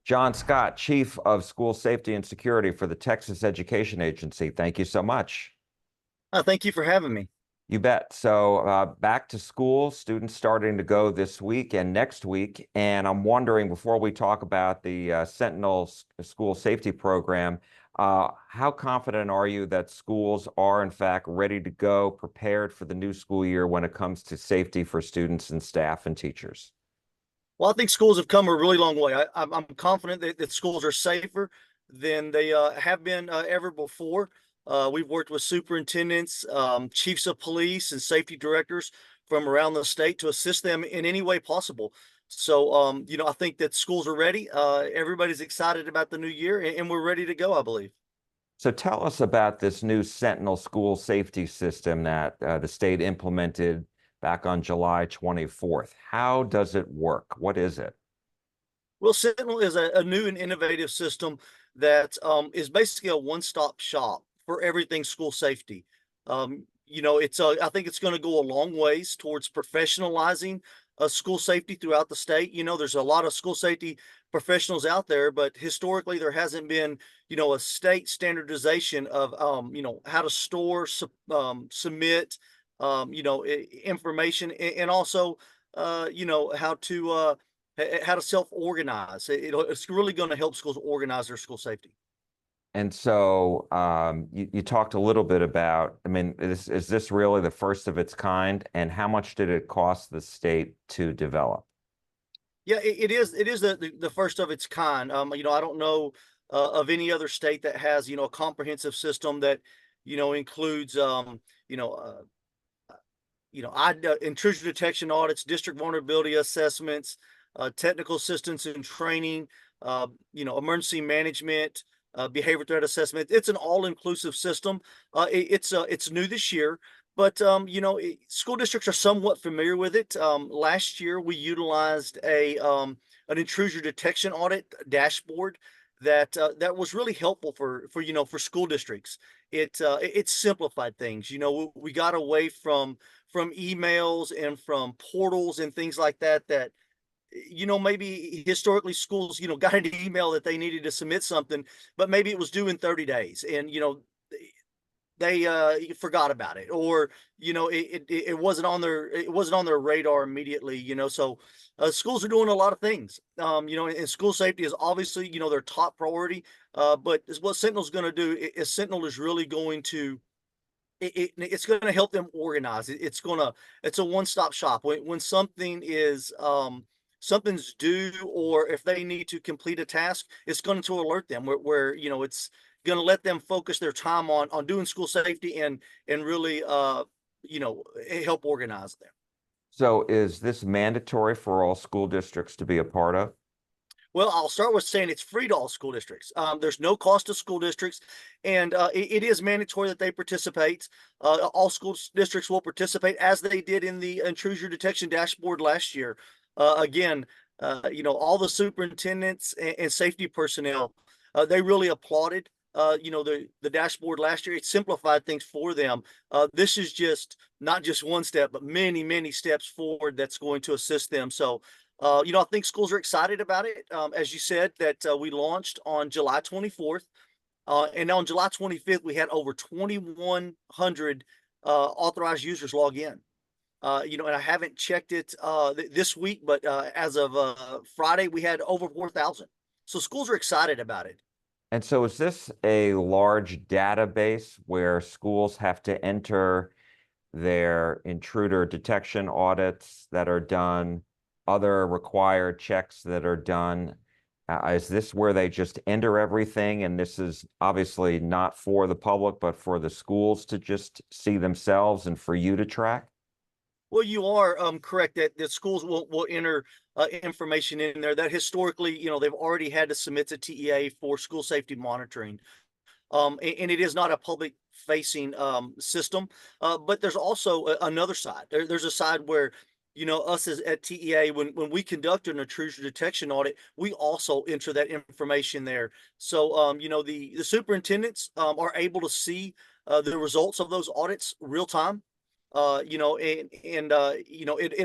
John Scott, Chief of School Safety and Security for the Texas Education Agency. Thank you so much. Thank you for having me. You bet. So back to school, students starting to go this week and next week. And I'm wondering, before we talk about the Sentinel School Safety Program, how confident are you that schools are, in fact, ready to go, prepared for the new school year when it comes to safety for students and staff and teachers? Well, I think schools have come a really long way. I'm confident that schools are safer than they have been ever before. We've worked with superintendents, chiefs of police, and safety directors from around the state to assist them in any way possible. So, I think that schools are ready. Everybody's excited about the new year, and we're ready to go, I believe. So tell us about this new Sentinel School Safety System that the state implemented back on July 24th. How does it work? What is it? Well, Sentinel is a new and innovative system that is basically a one-stop shop for everything school safety. I think it's going to go a long ways towards professionalizing school safety throughout the state. There's a lot of school safety professionals out there, but historically there hasn't been, a state standardization of, how to store, submit, information, and also, how to self-organize. It's really going to help schools organize their school safety. And so you talked a little bit about, I mean, is this really the first of its kind? And how much did it cost the state to develop? Yeah, it is. It is the first of its kind. I don't know of any other state that has a comprehensive system that includes intrusion detection audits, district vulnerability assessments, technical assistance and training, emergency management, behavior threat assessment. It's an all-inclusive system. It's new this year, but school districts are somewhat familiar with it. Last year, we utilized an intrusion detection audit dashboard that was really helpful for school districts. It simplified things. We got away from emails and from portals and things like that maybe historically schools, got an email that they needed to submit something, but maybe it was due in 30 days and, they forgot about it, or, it wasn't on their radar immediately, so schools are doing a lot of things, and school safety is obviously, their top priority. But what Sentinel's going to do is Sentinel is really going to it's going to help them organize. It's a one-stop shop. When something's due, or if they need to complete a task, it's going to alert them where it's going to let them focus their time on doing school safety and really help organize them. So is this mandatory for all school districts to be a part of? Well, I'll start with saying it's free to all school districts. There's no cost to school districts, and it is mandatory that they participate. All school districts will participate as they did in the intrusion detection dashboard last year. Again, all the superintendents and safety personnel, they really applauded. The dashboard last year. It simplified things for them. This is not just one step, but many steps forward that's going to assist them. So I think schools are excited about it. As you said, that we launched on July 24th. And on July 25th, we had over 2,100 authorized users log in. And I haven't checked it this week, but as of Friday, we had over 4,000. So schools are excited about it. And so is this a large database where schools have to enter their intruder detection audits that are done, other required checks that are done? Is this where they just enter everything? And this is obviously not for the public, but for the schools to just see themselves and for you to track? Well, you are correct that schools will enter information in there that historically, they've already had to submit to TEA for school safety monitoring. And it is not a public facing system. But there's also another side. There's a side where, us as at TEA, when we conduct an intrusion detection audit, we also enter that information there. So, the superintendents are able to see the results of those audits real time. It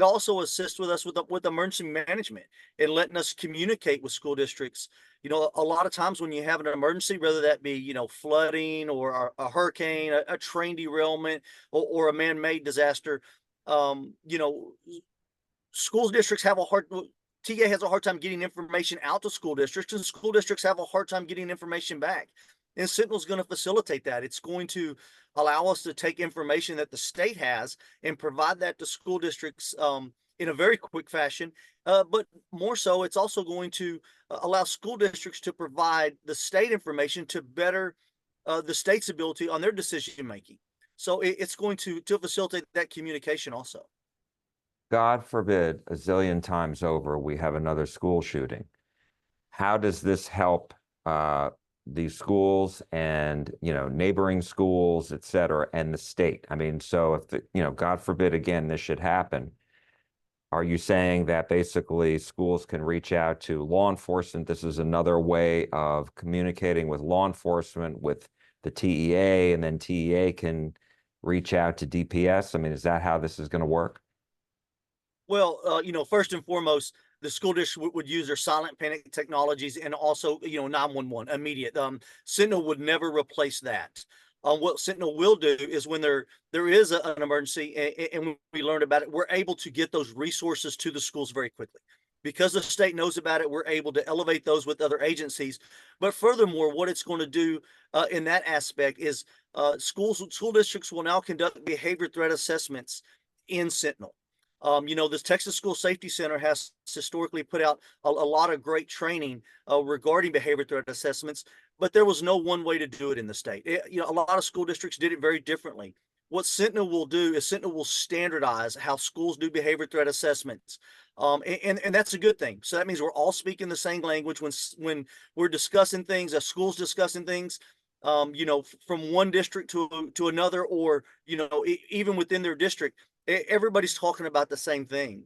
also assists with us with emergency management and letting us communicate with school districts. A lot of times when you have an emergency, whether that be, flooding or a hurricane, a train derailment, or a man-made disaster, um, you know, school districts have a hard TA has a hard time getting information out to school districts, and school districts have a hard time getting information back. And Sentinel's going to facilitate that. It's going to allow us to take information that the state has and provide that to school districts in a very quick fashion. But more so, it's also going to allow school districts to provide the state information to better the state's ability on their decision making. So it's going to facilitate that communication also. God forbid, a zillion times over, we have another school shooting. How does this help these schools and, neighboring schools, et cetera, and the state? I mean, so if God forbid, again, this should happen, are you saying that basically schools can reach out to law enforcement? This is another way of communicating with law enforcement, with the TEA, and then TEA can reach out to DPS? I mean, is that how this is going to work? Well, first and foremost, the school district would use their silent panic technologies and also, 911 immediate. Sentinel would never replace that. What Sentinel will do is when there is an emergency and we learn about it, we're able to get those resources to the schools very quickly. Because the state knows about it, we're able to elevate those with other agencies. But furthermore, what it's going to do in that aspect is school districts will now conduct behavior threat assessments in Sentinel. This Texas School Safety Center has historically put out a lot of great training regarding behavior threat assessments, but there was no one way to do it in the state. A lot of school districts did it very differently. What Sentinel will do is Sentinel will standardize how schools do behavior threat assessments. And that's a good thing. So that means we're all speaking the same language when we're discussing things, a school's discussing things, from one district to another, or even within their district, everybody's talking about the same thing.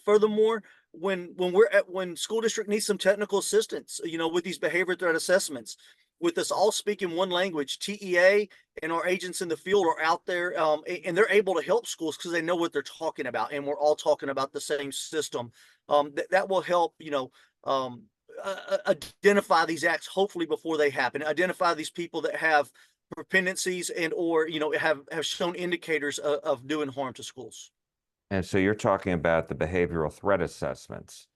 Furthermore, when school district needs some technical assistance, with these behavior threat assessments, with us all speaking one language, TEA and our agents in the field are out there, and they're able to help schools because they know what they're talking about, and we're all talking about the same system. That will help, identify these acts hopefully before they happen. Identify these people that have dependencies and or have shown indicators of doing harm to schools. And so you're talking about the behavioral threat assessments.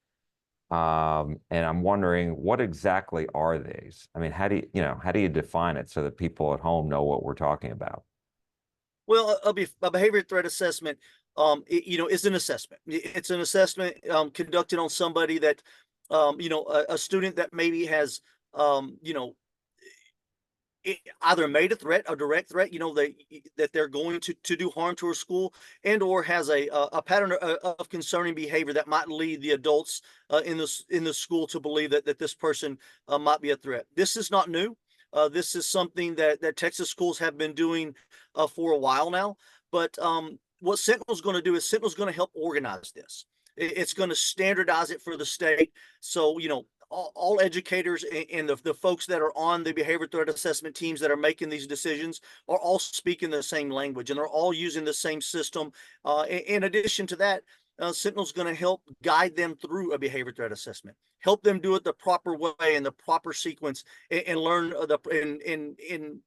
And I'm wondering, what exactly are these? I mean, how do you define it so that people at home know what we're talking about? Well, a behavior threat assessment, is an assessment. It's an assessment conducted on somebody that, a student that maybe has, either made a threat, a direct threat, that they're going to do harm to a school, and or has a pattern of concerning behavior that might lead the adults in the school to believe that this person might be a threat. This is not new. This is something that Texas schools have been doing for a while now. But what Sentinel's going to do is Sentinel's going to help organize this. It's going to standardize it for the state. So, all educators and the folks that are on the behavior threat assessment teams that are making these decisions are all speaking the same language, and they're all using the same system. In addition to that, Sentinel's going to help guide them through a behavior threat assessment, help them do it the proper way and the proper sequence, and learn and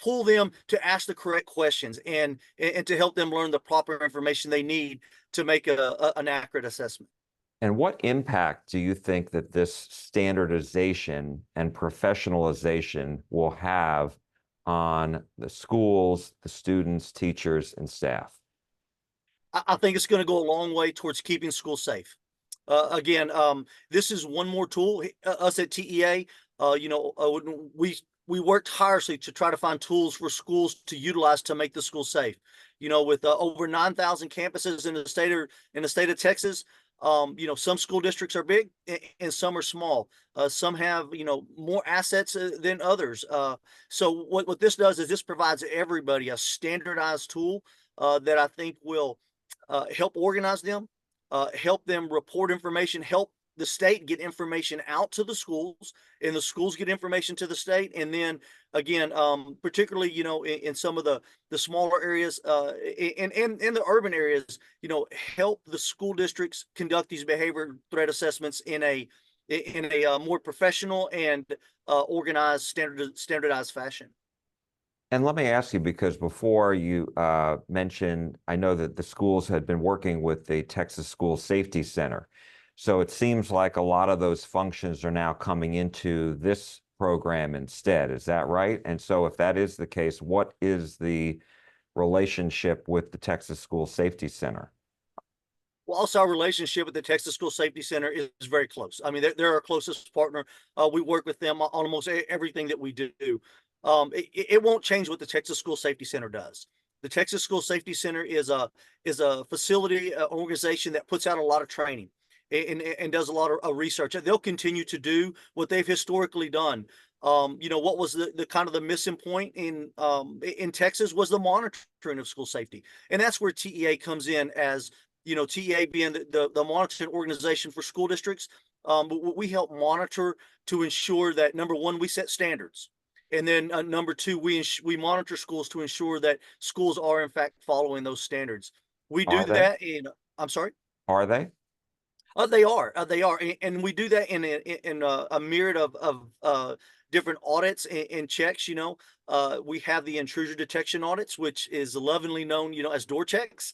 pull them to ask the correct questions and to help them learn the proper information they need to make an accurate assessment. And what impact do you think that this standardization and professionalization will have on the schools, the students, teachers, and staff? I think it's going to go a long way towards keeping schools safe. Again, this is one more tool. Us at TEA, we worked tirelessly to try to find tools for schools to utilize to make the school safe. With over 9,000 campuses in the state of Texas, some school districts are big and some are small. Some have, more assets than others. So what this does is this provides everybody a standardized tool that I think will help organize them, help them report information, help the state get information out to the schools, and the schools get information to the state. And then again, particularly, in some of the smaller areas, and in the urban areas, help the school districts conduct these behavior threat assessments in a more professional and organized, standardized fashion. And let me ask you, because before you mentioned, I know that the schools had been working with the Texas School Safety Center. So it seems like a lot of those functions are now coming into this program instead. Is that right? And so if that is the case, what is the relationship with the Texas School Safety Center? Well, also our relationship with the Texas School Safety Center is very close. I mean, they're our closest partner. We work with them on almost everything that we do. It won't change what the Texas School Safety Center does. The Texas School Safety Center is a facility organization that puts out a lot of training and does a lot of research. They'll continue to do what they've historically done. What was the kind of the missing point in Texas was the monitoring of school safety, and that's where TEA comes in as TEA being the monitoring organization for school districts. We help monitor to ensure that, number one, we set standards. And then number two, we monitor schools to ensure that schools are in fact following those standards. We do Are they? that I'm sorry. Are they? They are, and we do that in a myriad of different audits and checks. We have the intruder detection audits, which is lovingly known, as door checks.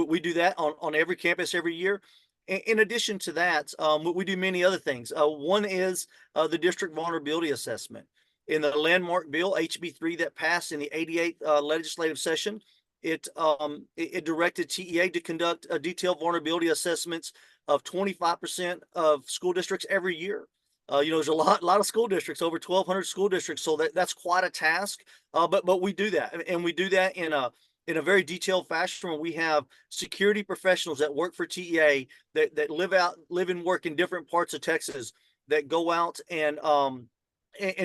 We do that on every campus every year. In addition to that, we do many other things. One is the district vulnerability assessment. In the landmark bill HB3 that passed in the 88th legislative session, it directed TEA to conduct detailed vulnerability assessments of 25% of school districts every year. There's a lot of school districts, over 1,200 school districts, so that's quite a task. But we do that, and we do that in a very detailed fashion. Where we have security professionals that work for TEA that live and work in different parts of Texas that go out and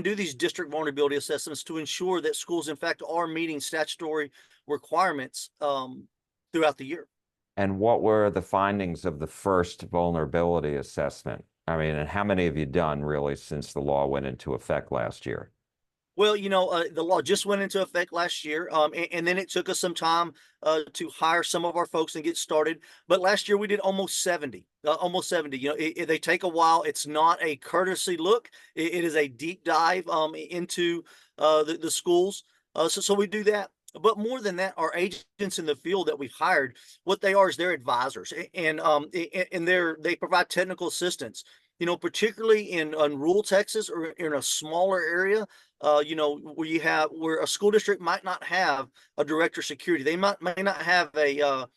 do these district vulnerability assessments to ensure that schools, in fact, are meeting statutory requirements throughout the year. And what were the findings of the first vulnerability assessment? I mean, and how many have you done really since the law went into effect last year? Well, the law just went into effect last year, and then it took us some time to hire some of our folks and get started. But last year we did almost 70, almost 70. They take a while. It's not a courtesy look. It is a deep dive into the schools. So we do that. But more than that, our agents in the field that we've hired, what they are is they're advisors, and they provide technical assistance. Particularly in rural Texas or in a smaller area, where a school district might not have a director of security. They may not have a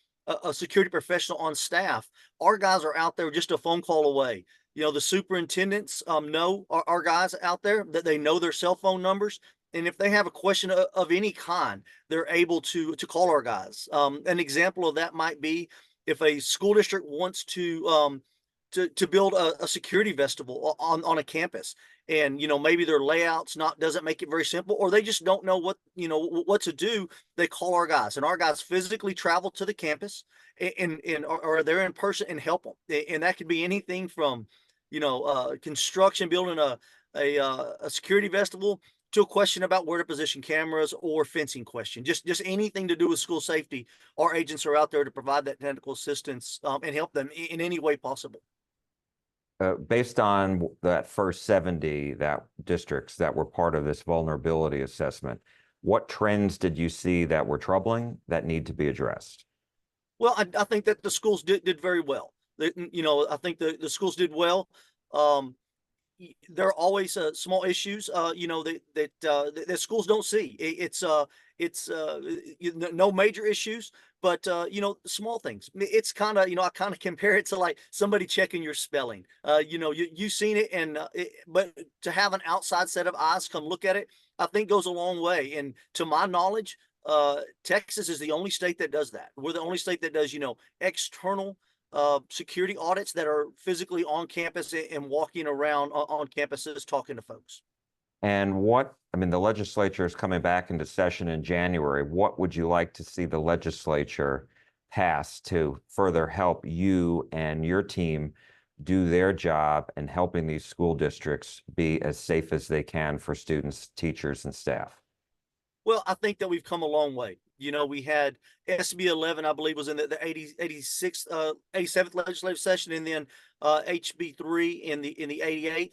security professional on staff. Our guys are out there just a phone call away. The superintendents know our guys out there, that they know their cell phone numbers. And if they have a question of any kind, they're able to call our guys. An example of that might be if a school district wants to build a security vestibule on a campus, and maybe their layouts doesn't make it very simple, or they just don't know what to do. They call our guys, and our guys physically travel to the campus or they're in person and help them. And that could be anything from construction, building a security vestibule, to a question about where to position cameras, or fencing question, just anything to do with school safety. Our agents are out there to provide that technical assistance and help them in any way possible. Based on that first 70 districts that were part of this vulnerability assessment, what trends did you see that were troubling that need to be addressed? Well, I think that the schools did very well. I think the schools did well. There are always small issues, that schools don't see. It's no major issues, but small things. It's kind of, I kind of compare it to like somebody checking your spelling. You've seen it, and but to have an outside set of eyes come look at it, I think goes a long way. And to my knowledge, Texas is the only state that does that. We're the only state that does, external security audits that are physically on campus and walking around on campuses talking to folks. And the legislature is coming back into session in January. What would you like to see the legislature pass to further help you and your team do their job in helping these school districts be as safe as they can for students, teachers, and staff? Well, I think that we've come a long way. You know, we had SB 11, I believe, was in the 86th, 87th legislative session, and then HB 3 in the 88th.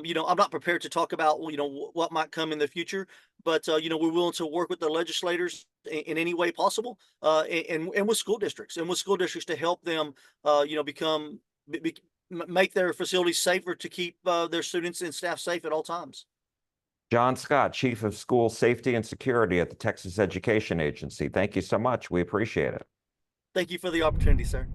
You know, I'm not prepared to talk about, you know, what might come in the future, but you know, we're willing to work with the legislators in any way possible, and with school districts to help them, you know, make their facilities safer to keep their students and staff safe at all times. John Scott, Chief of School Safety and Security at the Texas Education Agency. Thank you so much. We appreciate it. Thank you for the opportunity, sir.